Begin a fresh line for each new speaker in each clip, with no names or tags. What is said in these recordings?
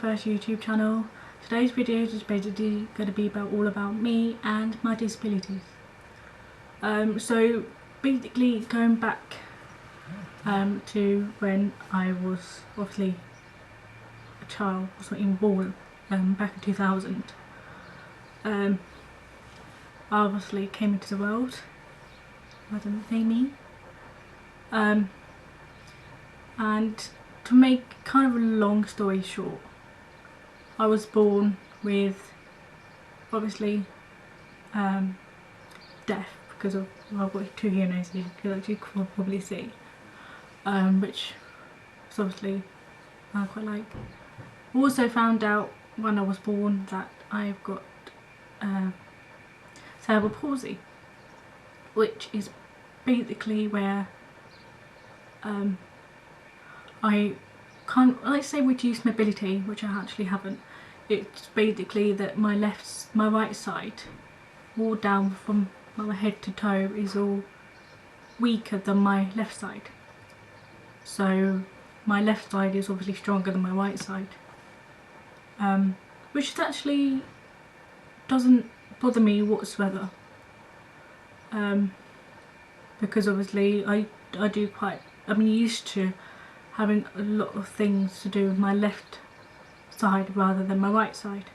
first YouTube channel. Today's video is basically going to be all about me and my disabilities. So basically going back to when I was obviously a child, I was not even born, back in 2000. I obviously came into the world, I don't know me. And to make kind of a long story short, I was born with obviously deaf because of, well, I've got 2 hearing aids here, as you can probably see, which is obviously I quite like. Also found out when I was born that I've got cerebral palsy, which is basically where I can't, let's say, reduce mobility, which I actually haven't. It's basically that my right side, all down from my head to toe, is all weaker than my left side. So my left side is obviously stronger than my right side, which actually doesn't bother me whatsoever, because obviously I'm used to having a lot of things to do with my left side rather than my right side.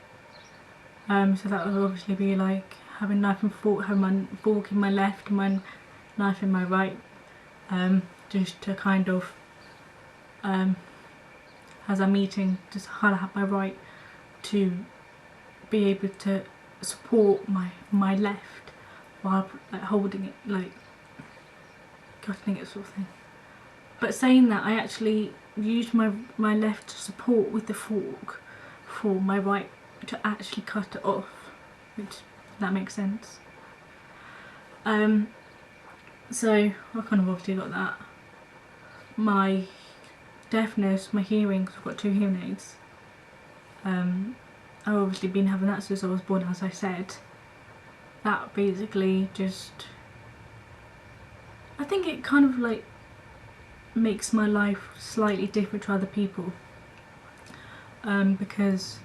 So that would obviously be like having knife and fork, having my fork in my left and my knife in my right, just to kind of, as I'm eating, just kind of have my right to be able to support my left while like holding it, like cutting it, sort of thing. But saying that, I actually used my left to support with the fork for my right to actually cut it off, which, if that makes sense. So I kind of obviously got that. My deafness, my hearing, because I've got 2 hearing aids. I've obviously been having that since I was born, as I said. That basically just, I think it kind of like makes my life slightly different to other people, because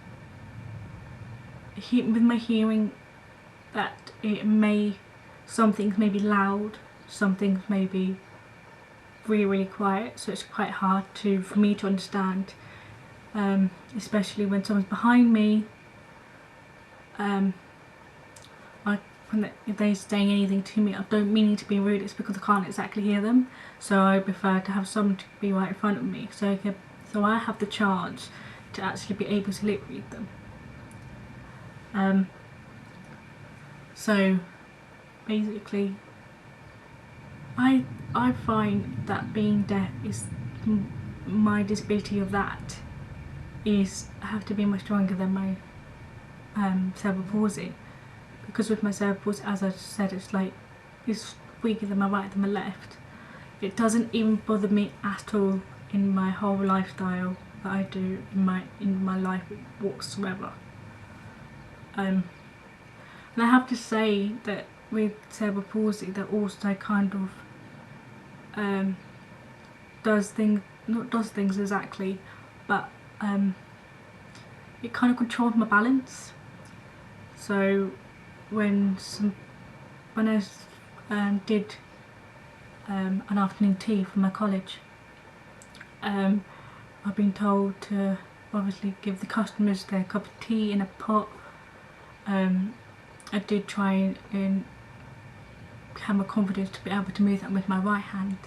with my hearing, that some things may be loud, some things may be really quiet, so it's quite hard for me to understand, especially when someone's behind me. If they're saying anything to me, I don't mean to be rude, it's because I can't exactly hear them, so I prefer to have someone to be right in front of me, so I have the chance to actually be able to lip read them. So basically I find that being deaf is, my disability of that is, I have to be much stronger than my cerebral palsy, because with my cerebral palsy, as I said, it's weaker than my right than my left. It doesn't even bother me at all in my whole lifestyle that I do in my life whatsoever. And I have to say that with cerebral palsy, that also kind of not does things exactly, but it kind of controls my balance. So when I did an afternoon tea for my college, I've been told to obviously give the customers their cup of tea in a pot. I did try and have my confidence to be able to move that with my right hand,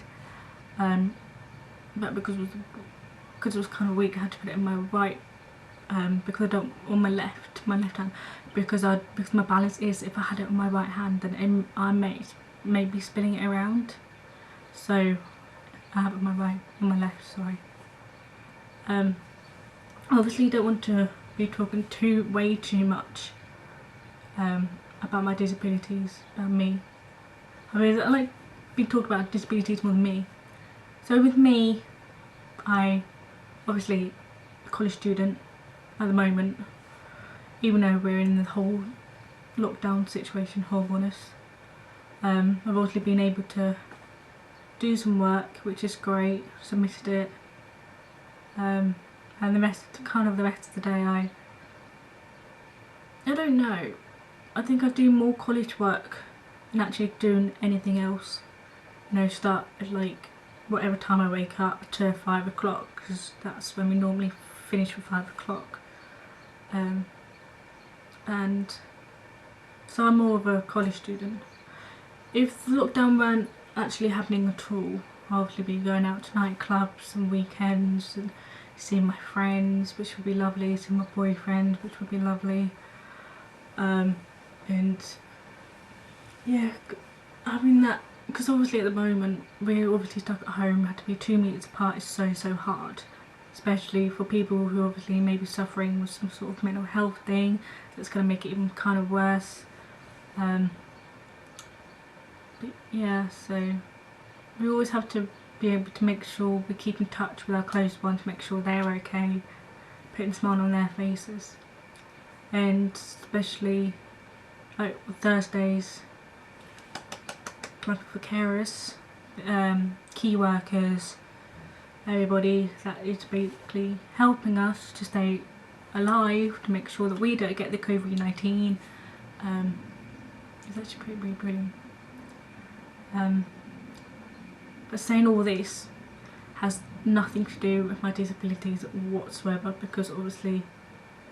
but because it was kind of weak, I had to put it in my right, because I don't, on my left hand, because my balance is, if I had it on my right hand, then I may be spinning it around, so I have it on my left, sorry. Obviously don't want to be talking way too much about my disabilities, about me. I mean, I like being talked about disabilities more than me. So with me, I obviously a college student at the moment, even though we're in the whole lockdown situation, horribleness. I've obviously been able to do some work, which is great, submitted it. and the rest of the day I don't know. I think I do more college work than actually doing anything else. You know, start at like whatever time I wake up to 5 o'clock, because that's when we normally finish for 5 o'clock. And so I'm more of a college student. If the lockdown weren't actually happening at all, I'll obviously be going out to nightclubs and weekends and seeing my friends, which would be lovely, seeing my boyfriend, which would be lovely. And yeah, having that, because obviously at the moment we're obviously stuck at home, had to be 2 meters apart is so hard, especially for people who obviously may be suffering with some sort of mental health thing that's going to make it even kind of worse. But yeah, so we always have to be able to make sure we keep in touch with our close ones, make sure they're okay, putting a smile on their faces. And especially like Thursdays, like for carers, key workers, everybody that is basically helping us to stay alive, to make sure that we don't get the COVID-19. It's actually pretty brilliant. But saying all this has nothing to do with my disabilities whatsoever, because obviously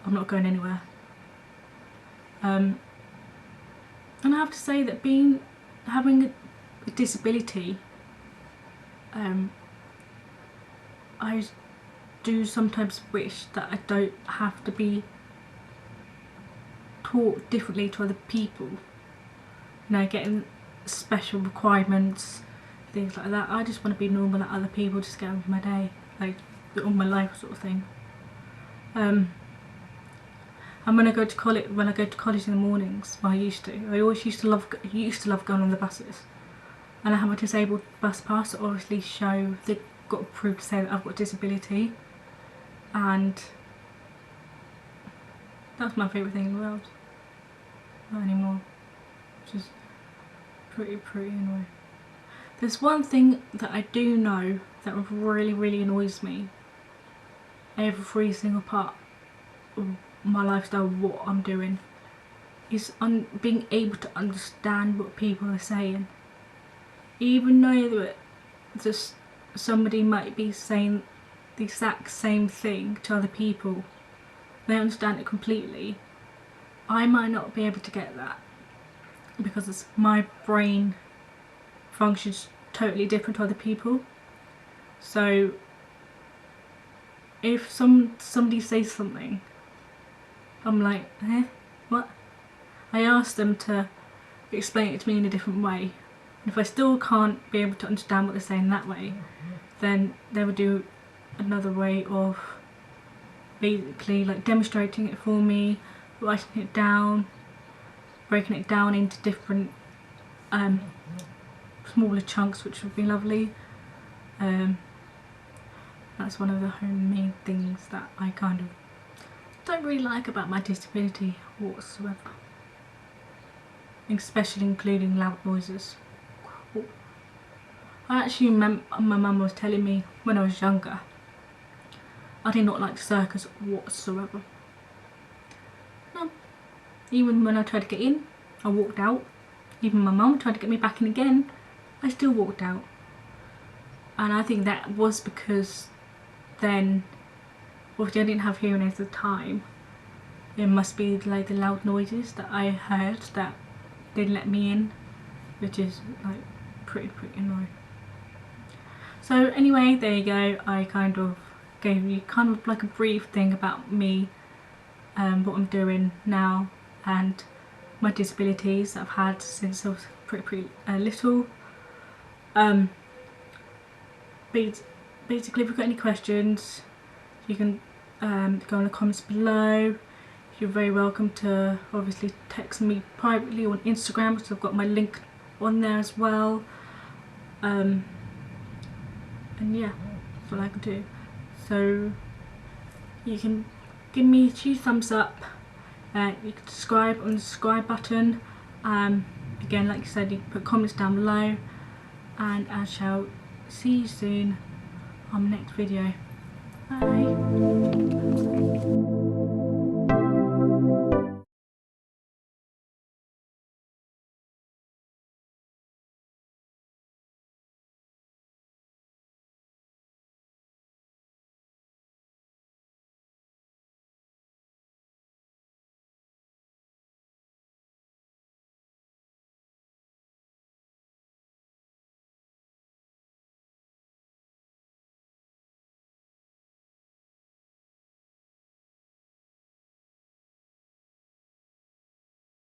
I'm not going anywhere. And I have to say that having a disability, I do sometimes wish that I don't have to be taught differently to other people. You know, getting special requirements, things like that. I just want to be normal like other people, just get on with my day, like all my life sort of thing. And when I go to college in the mornings, I used to love going on the buses. And I have a disabled bus pass that obviously show they've got proof to say that I've got a disability, and that's my favourite thing in the world. Not anymore, which is pretty annoying. There's one thing that I do know that really annoys me every single part of my lifestyle, what I'm doing, is being able to understand what people are saying. Even though that just somebody might be saying the exact same thing to other people, they understand it completely. I might not be able to get that because my brain functions totally different to other people. So if somebody says something, I'm like, what? I ask them to explain it to me in a different way. And if I still can't be able to understand what they're saying that way, then they will do another way of basically like demonstrating it for me, writing it down, breaking it down into different smaller chunks, which would be lovely. That's one of the main things that I kind of don't really like about my disability whatsoever, especially including loud noises. I actually remember my mum was telling me when I was younger, I did not like circus whatsoever. No. Even when I tried to get in, I walked out. Even my mum tried to get me back in again, I still walked out. And I think that was because then, obviously I didn't have hearing aids at the time. It must be like the loud noises that I heard that didn't let me in, which is like pretty annoying. So anyway, there you go. I kind of gave you kind of like a brief thing about me, what I'm doing now, and my disabilities that I've had since I was pretty little. Basically, if you've got any questions, you can go in the comments below. You're very welcome to obviously text me privately on Instagram, so I've got my link on there as well. And yeah, that's all I can do. So you can give me 2 thumbs up, you can subscribe on the subscribe button. Again, like I said, you can put comments down below, and I shall see you soon on the next video. Bye.